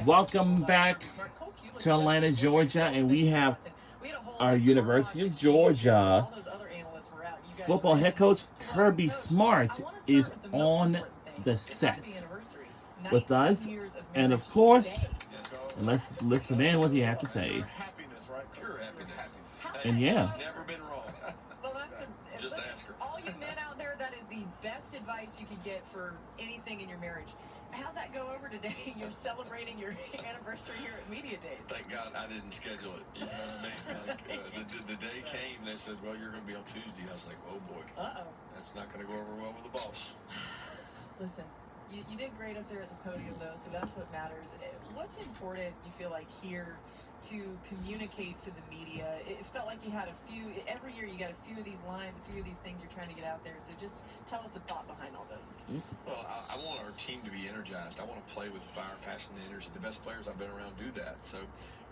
Welcome back to Atlanta, Georgia, and we have our University of Georgia football head coach Kirby Smart is on the set with us, and of course, let's listen in what he had to say. And yeah. Never been wrong. Well, just ask her. All you men out there, that is the best advice you could get for anything in your marriage. How'd that go over today? You're celebrating your anniversary here at Media Days. Thank God I didn't schedule it. You know what I mean? Like, the day came, they said, well, you're going to be on Tuesday. I was like, oh, boy. Uh-oh. That's not going to go over well with the boss. Listen, you did great up there at the podium, though, so that's what matters. What's important, you feel like, here to communicate to the media? It felt like you had a few, every year you got a few of these lines, a few of these things you're trying to get out there. So just tell us the thought behind all those. Well, I want our team to be energized. I want to play with fire, passion, and energy. The best players I've been around do that. So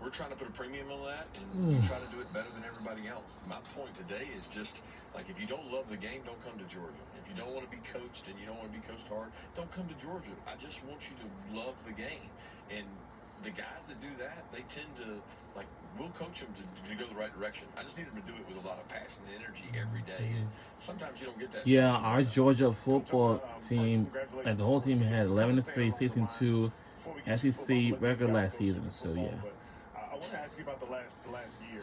we're trying to put a premium on that and try to do it better than everybody else. My point today is just, like, if you don't love the game, don't come to Georgia. If you don't want to be coached and you don't want to be coached hard, don't come to Georgia. I just want you to love the game. And the guys that do that, they tend to, like, we'll coach them to go the right direction. I just need them to do it with a lot of passion and energy every day. And sometimes you don't get that. Yeah, our Georgia football team, like the whole team, had 11-3, 16-2 SEC record last season. So yeah. I want to ask you about the last year.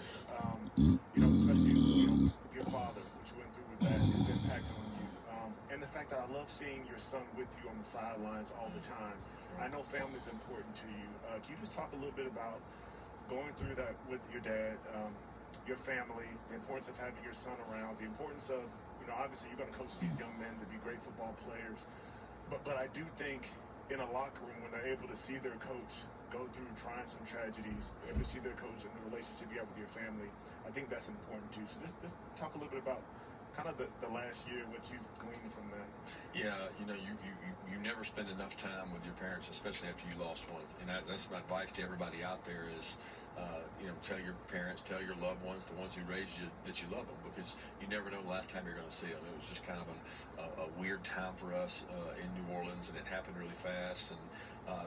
Especially with your father, what you went through with that, his impact on you, and the fact that I love seeing your son with you on the sidelines all the time. I know family is important to you. Can you just talk a little bit about going through that with your dad, your family, the importance of having your son around, the importance of, obviously you're going to coach these young men to be great football players, but I do think in a locker room when they're able to see their coach go through triumphs and tragedies, able to see their coach and the relationship you have with your family, I think that's important too. So just talk a little bit about kind of the last year, what you've gleaned from that. Yeah, you never spend enough time with your parents, especially after you lost one. And that's my advice to everybody out there is, tell your parents, tell your loved ones, the ones who raised you, that you love them, because you never know the last time you're going to see them. It was just kind of a weird time for us in New Orleans, and it happened really fast, and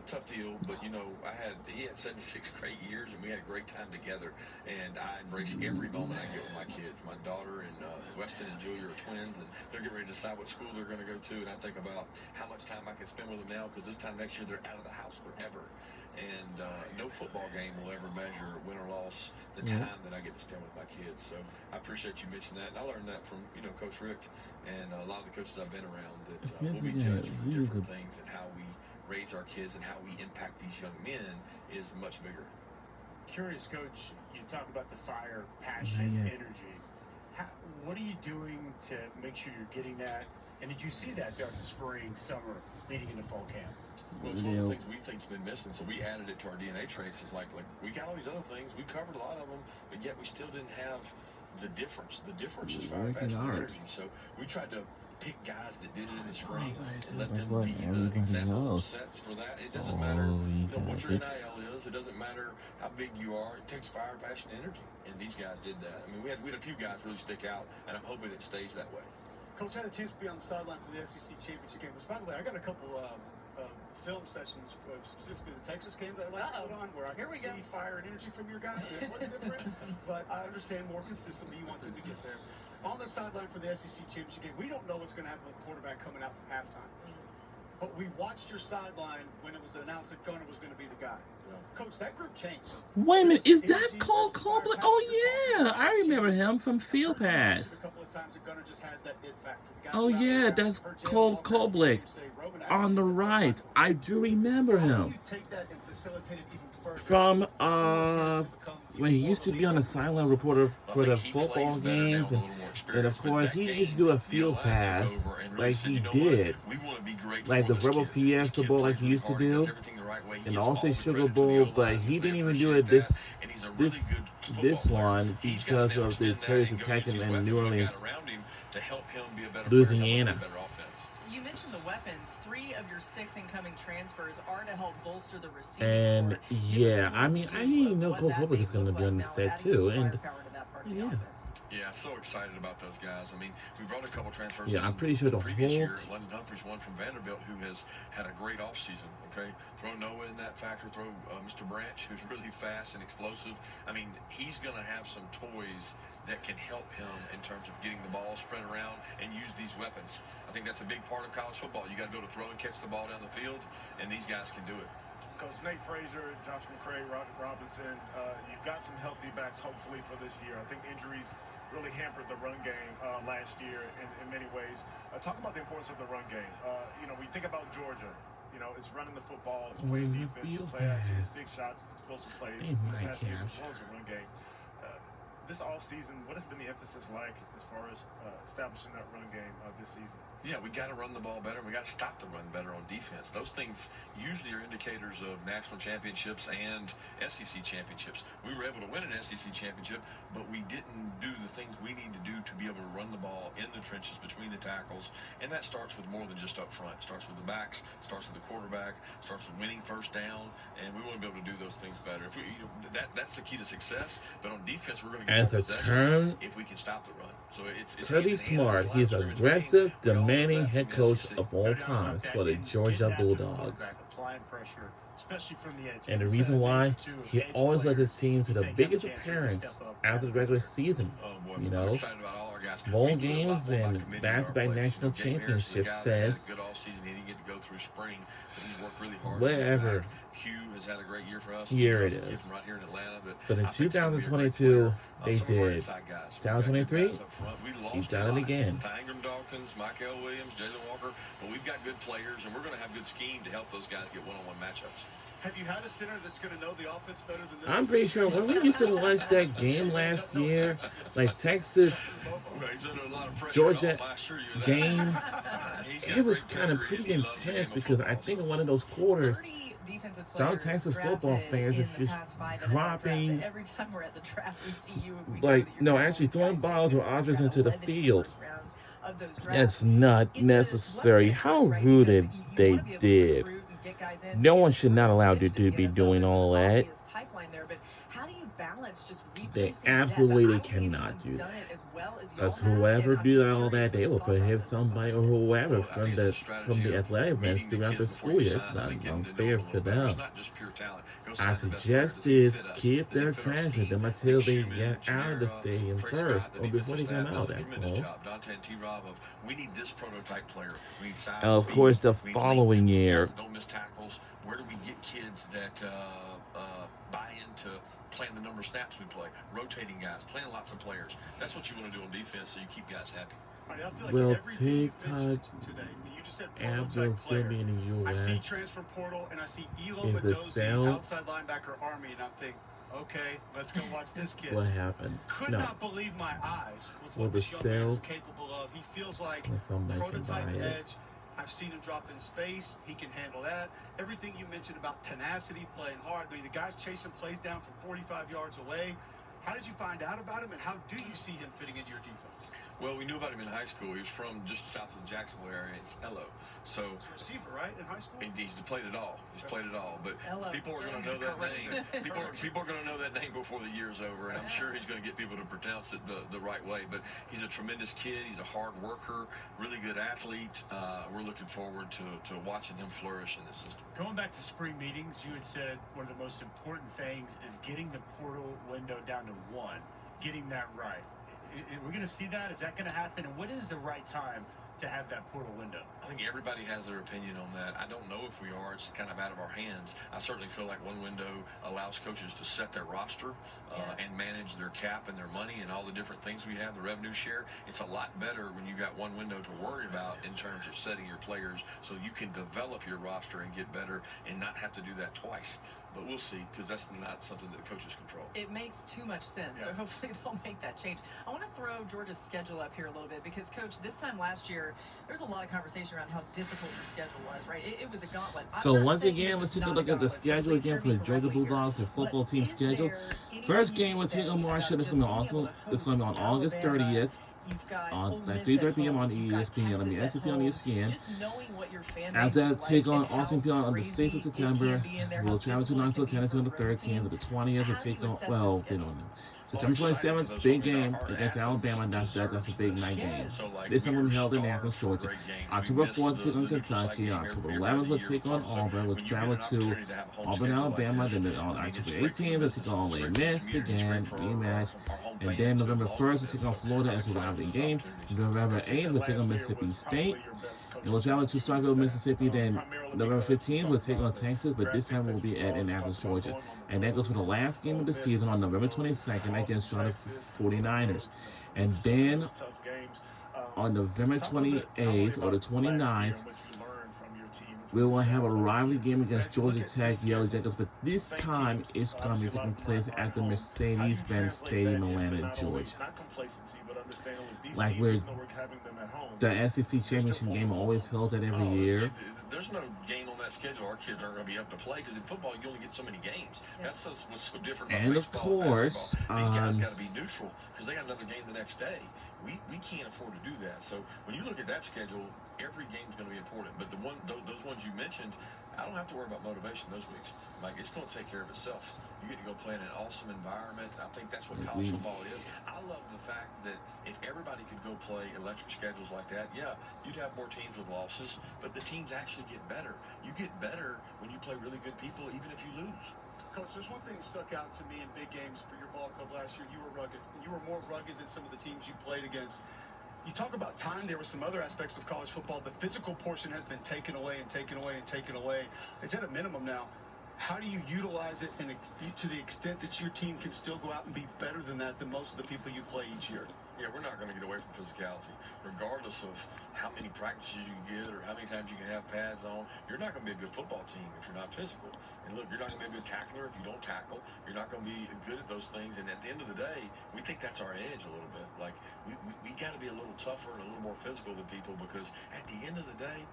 tough deal. But, he had 76 great years, and we had a great time together, and I embrace every moment I get with my kids. My daughter and Weston and Julia are twins, and they're getting ready to decide what school they're going to go to, and I think about how much time I can spend with them now, because this time next year they're out of the house forever. And no football game will ever measure win or loss the time that I get to spend with my kids. So I appreciate you mentioning that. And I learned that from, Coach Rick and a lot of the coaches I've been around, that we'll be judged for different things, and how we raise our kids and how we impact these young men is much bigger. Curious, Coach, you talk about the fire, passion, energy. What are you doing to make sure you're getting that? And did you see that throughout the spring, summer, leading into fall camp? Well, it's one of the things we think's been missing, so we added it to our DNA traits. It's like we got all these other things, we covered a lot of them, but yet we still didn't have the difference. The difference is fire, passion, and energy. So we tried to pick guys that did it in the spring and let them be the example sets for that. It doesn't matter what your NIL is. It doesn't matter how big you are. It takes fire, passion, and energy, and these guys did that. I mean, we had a few guys really stick out, and I'm hoping it stays that way. Coach, I had a chance to be on the sideline for the SEC championship game. By the way, I got a couple film sessions, specifically the Texas game that I like to put on, where I can see fire and energy from your guys. It was different, but I understand more consistently you want them to get there. On the sideline for the SEC championship game, we don't know what's going to happen with the quarterback coming out from halftime. But we watched your sideline when it was announced that Gunner was going to be the guy. Coach, that group changed. Wait a minute, is that Cole Cobley? Oh yeah, I remember him from Field Pass. A couple of times that Gunner just has that it factor. Oh yeah, that's Cole Cobley on the right. I do remember him from when he used to be on the sideline reporter for the football games, and of course he used to do a field pass like he did, like the Rebel Fiesta Bowl, like he used to do, and the All-State Sugar Bowl, but he didn't even do it this one because of the terrorist attack in New Orleans, Louisiana. You mentioned the weapons. 3 of your 6 incoming transfers are to help bolster the receiver. And yeah, I mean, I didn't know Cole Cobley was going to be on the set too, and yeah. Yeah, so excited about those guys. I mean, we brought a couple transfers. Yeah, I'm in pretty sure the previous year. whole London Humphreys, one from Vanderbilt, who has had a great offseason. Okay, throw Noah in that factor. Throw Mr. Branch, who's really fast and explosive. I mean, he's going to have some toys that can help him in terms of getting the ball spread around and use these weapons. I think that's a big part of college football. You got to be able to throw and catch the ball down the field, and these guys can do it. Coach Nate Frazier, Josh McCray, Roger Robinson, you've got some healthy backs hopefully for this year. I think injuries really hampered the run game last year in many ways. Talk about the importance of the run game. You know, we think about Georgia. You know, it's running the football, it's playing defense, it's play action, it's big shots, it's explosive plays, Hey, my pass game, as gosh. well as the run game. This offseason, what has been the emphasis like as far as establishing that run game this season? Yeah, we got to run the ball better. We got to stop the run better on defense. Those things usually are indicators of national championships and SEC championships. We were able to win an SEC championship, but we didn't do the things we need to do to be able to run the ball in the trenches between the tackles. And that starts with more than just up front. It starts with the backs, starts with the quarterback, starts with winning first down, and we want to be able to do those things better. If we, you know, that's the key to success. But on defense, we're going to get As more a possessions term, if we can stop the run. So it's Kirby Smart, he's aggressive, demanding head coach of all No doubt about times that. for the And Georgia getting after the Bulldogs. quarterback, applying pressure, especially from the edge. And the It's reason a why major two of he edge always led his players team to who the think have a biggest chance to really appearance step up. after the regular season. Oh boy, You I'm know, excited about all our guys. bowl We do a lot games more by and committee back-to-back in our national place. You know, Gabe Harris is the championships guy that had a says, good offseason. He didn't get to go through spring, but he worked really hard. to get whatever back. Hugh has had a great year for us. year He's it a kid is. from right here in Atlanta, But in I think he's gonna be a great 2022, player. they Some of our did. inside guys. We've got good 2023, guys up front. We lost he's a done it lot. again. Ty Ingram Dawkins, Michael Williams, Jalen Walker, but we've got good players, and we're going to have good scheme to help those guys get one-on-one matchups. Have you had a center that's going to know the offense better than this? I'm pretty sure when we used to watch that game last year, like Texas Well, he's under a lot of pressure Georgia at home, I assure you of that. game, He's got it was great kind of pedigree, pretty and he loves the intense game of because I football, think so. in one of those quarters, 30 defensive some players Texas football drafted fans in are the just past 5 NFL drafts. dropping, Every time we're at the draft, we see you. We know like, that you're no, gonna actually hold throwing guys balls to or you. objects You're into the 11 field. first rounds of those drafts. That's not It's a necessary. blessing, How right? rude Because it you they wanna be able to did. recruit and get guys in, No so one you should not allow you fit to into be the NFL. doing There's all an that. obvious pipeline there, but how do you balance just They replacing depth? absolutely I don't think cannot anyone's do done that. it as well as y'all Because have, whoever and I'm did just all curious that, what they the will thought process prohibit was somebody or behind it. whoever Well, I think it's a from strategy the of athletic events meeting the throughout kids the before school you year. It's sign them not and getting to know unfair them a for little better. It's them. not just pure talent. Go I sign the best player. Does he suggested fit us? keep Does he their fit our transfer scheme? them Big until they Schumann, get out of the Chimera, stadium Trey first Scott, the or before they defensive come staff out. does a That's tremendous all. job. Dante and T-Rob of we need this prototype player. We need size, Of speed, course, the we need following length, year, guys that don't miss tackles. Where do we get kids that buy into playing the number of snaps we play, rotating guys, playing lots of players? That's what you want to do on defense, so you keep guys happy. I mean, I feel like will everything you TikTok mentioned today, you just said app prototype will still player. be in the I see U.S. transfer portal and I see Elo If the Mendoza, sale, outside linebacker Army, and I'm thinking, okay, let's go watch this kid. what happened? Could No, not believe my eyes with will what the this young man sale is capable of. He feels like when somebody can prototype buy it? edge. I've seen him drop in space. He can handle that. Everything you mentioned about tenacity, playing hard. I mean, the guy's chasing plays down from 45 yards away. How did you find out about him, and how do you see him fitting into your defense? Well, we knew about him in high school. He was from just south of the Jacksonville area. It's Ello. So He's a receiver, right, in high school? he's played it all. He's played it all. But Hello. people are going to know that name. People are going to know that name before the year's over, and I'm sure he's going to get people to pronounce it the right way. But he's a tremendous kid. He's a hard worker, really good athlete. We're looking forward to watching him flourish in this system. Going back to spring meetings, you had said one of the most important things is getting the portal window down to 1, getting that right. We're going to see that? Is that going to happen? And what is the right time to have that portal window? I think everybody has their opinion on that. I don't know if we are. It's kind of out of our hands. I certainly feel like one window allows coaches to set their roster and manage their cap and their money and all the different things we have, the revenue share. It's a lot better when you got one window to worry about in terms of setting your players so you can develop your roster and get better and not have to do that twice. But we'll see, because that's not something that the coaches control. It makes too much sense, so Yeah. hopefully they'll make that change. I want to throw Georgia's schedule up here a little bit because, Coach, this time last year, there was a lot of conversation around how difficult your schedule was, right? It was a gauntlet. I'm So not once saying again, this let's is take a not look at the gauntlet, so schedule please again hear for me the Georgia correctly here. Bulldogs, their football But team is schedule. there anything First you game we'll can take say on March about 5th. It's just going to be being able awesome. to It's going to be on host August Alabama? 30th. You've got On Ole at Miss 3:30 at p.m. on home. You've got ESPN, on the Texas SEC at on home. ESPN. Just knowing what your fan After base that, is take like on and how Austin Peay on the crazy 6th of it September. can be in there, We'll how travel to difficult it Knoxville, can be Tennessee on the for a road 13th. team. The 20th, we'll How do you take on, assess well, the you know, schedule? September 27th, big game against Alabama. That's a big night game. This one will be held in Athens, Georgia. October 4th, take on Kentucky. October 11th, we'll take on Auburn. We'll travel to Auburn, Alabama. Then on October 18th, we'll take on Ole Miss again, rematch. And then November 1st, we'll take on Florida as a rivalry game. November 8th, we'll take on Mississippi State. And we'll travel to Starkville, Mississippi. Then November 15th, we'll take on Texas, but this time we'll be at Athens, Georgia. And that goes for the last game of the season on November 22nd against Charlotte 49ers. And then on November 28th or the 29th, we will have a rivalry game against Georgia Tech Yellow Jackets, but this time it's going to be taking place at the Mercedes-Benz Stadium, Atlanta, Georgia. Like the SEC championship game always held that every year. There's no game on that schedule. Our kids aren't going to be up to play because in football you only get so many games. That's what's so different. And of course, these guys got to be neutral because they got another game the next day. We can't afford to do that. So when you look at that schedule, every game's going to be important. But those ones you mentioned, I don't have to worry about motivation those weeks. Like, it's going to take care of itself. You get to go play in an awesome environment. I think that's what college football is. I love the fact that if everybody could go play electric schedules like that, yeah, you'd have more teams with losses, but the teams actually get better. You get better when you play really good people, even if you lose. Coach, there's one thing that stuck out to me in big games for your ball club last year. You were rugged. You were more rugged than some of the teams you played against. You talk about time. There were some other aspects of college football. The physical portion has been taken away and taken away and taken away. It's at a minimum now. How do you utilize it to the extent that your team can still go out and be better than that than most of the people you play each year? Yeah, we're not going to get away from physicality. Regardless of how many practices you can get or how many times you can have pads on, you're not going to be a good football team if you're not physical. And look, you're not going to be a good tackler if you don't tackle. You're not going to be good at those things. And at the end of the day, we think that's our edge a little bit. Like, we got to be a little tougher and a little more physical than people because at the end of the day,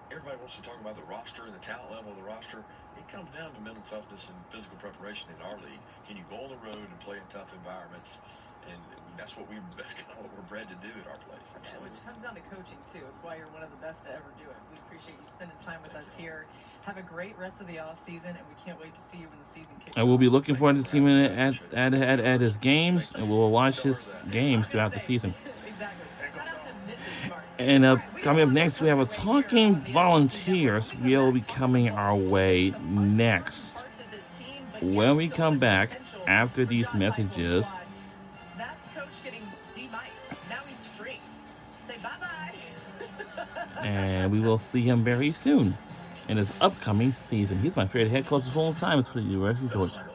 everybody wants to talk about the roster and the talent level of the roster. It comes down to mental toughness and physical preparation in our league. Can you go on the road and play in tough environments? And that's kind of what we're bred to do at our place. Yeah, which comes down to coaching too. It's why you're one of the best to ever do it. We appreciate you spending time with us here. Have a great rest of the off season, and we can't wait to see you when the season kicks off. I will be looking forward to seeing him at his games, and we'll watch his games throughout the season. Exactly. Shout out to Mrs. Smart. And coming up next, we have a Talking Volunteers will be coming our way next. When we come back after these messages, that's Coach getting demiked. Now he's free. Say bye-bye. and we will see him very soon in his upcoming season. He's my favorite head coach of all time. It's for the University of Georgia.